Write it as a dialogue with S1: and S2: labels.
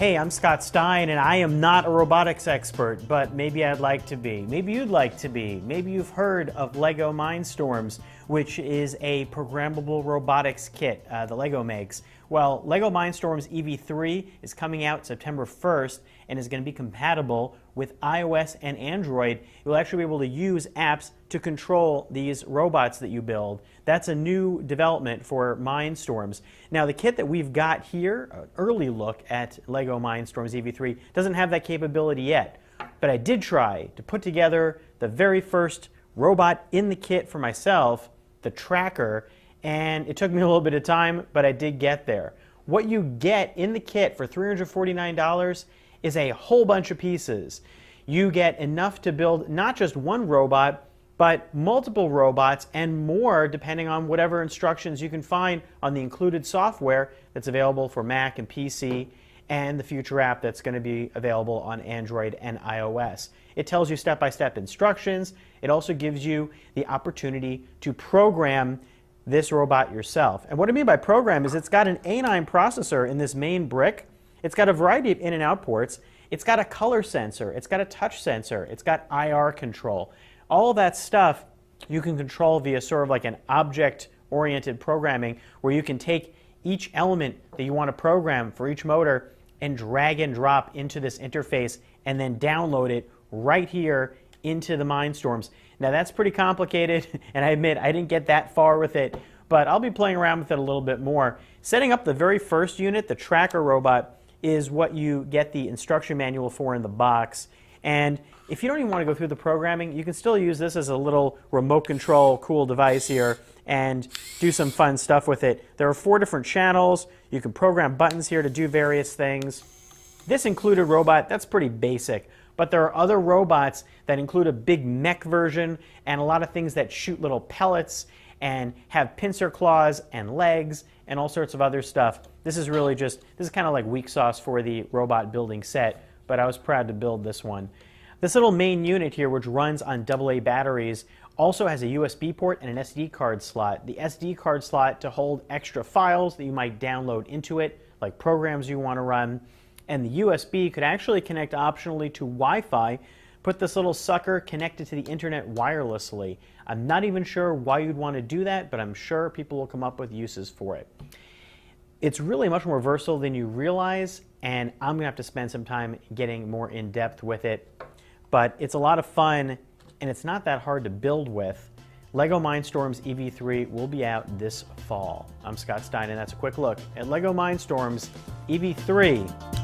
S1: Hey, I'm Scott Stein, and I am not a robotics expert, but maybe I'd like to be. Maybe you'd like to be. Maybe you've heard of LEGO Mindstorms, which is a programmable robotics kit that LEGO makes. Well, LEGO Mindstorms EV3 is coming out September 1st and is going to be compatible with iOS and Android. You'll actually be able to use apps to control these robots that you build. That's a new development for Mindstorms. Now, the kit that we've got here, an early look at LEGO Mindstorms EV3, doesn't have that capability yet. But I did try to put together the very first robot in the kit for myself, the Tracker, and it took me a little bit of time, but I did get there. What you get in the kit for $349 is a whole bunch of pieces. You get enough to build not just one robot, but multiple robots and more depending on whatever instructions you can find on the included software that's available for Mac and PC and the future app that's going to be available on Android and iOS. It tells you step-by-step instructions. It also gives you the opportunity to program this robot yourself. And what I mean by program is it's got an A9 processor in this main brick. It's got a variety of in and out ports. It's got a color sensor. It's got a touch sensor. It's got IR control. All of that stuff you can control via sort of like an object-oriented programming where you can take each element that you want to program for each motor and drag and drop into this interface and then download it right here into the Mindstorms. Now that's pretty complicated, and I admit I didn't get that far with it, but I'll be playing around with it a little bit more. Setting up the very first unit, the Tracker robot, is what you get the instruction manual for in the box. And if you don't even want to go through the programming, you can still use this as a little remote control cool device here and do some fun stuff with it. There are 4 different channels. You can program buttons here to do various things. This included robot, that's pretty basic. But there are other robots that include a big mech version and a lot of things that shoot little pellets and have pincer claws and legs and all sorts of other stuff. This is really just, this is kind of like weak sauce for the robot building set, but I was proud to build this one. This little main unit here, which runs on AA batteries, also has a USB port and an SD card slot. The SD card slot to hold extra files that you might download into it, like programs you want to run. And the USB could actually connect optionally to Wi-Fi, put this little sucker connected to the internet wirelessly. I'm not even sure why you'd want to do that, but I'm sure people will come up with uses for it. It's really much more versatile than you realize, and I'm going to have to spend some time getting more in depth with it. But it's a lot of fun, and it's not that hard to build with. LEGO Mindstorms EV3 will be out this fall. I'm Scott Stein, and that's a quick look at LEGO Mindstorms EV3.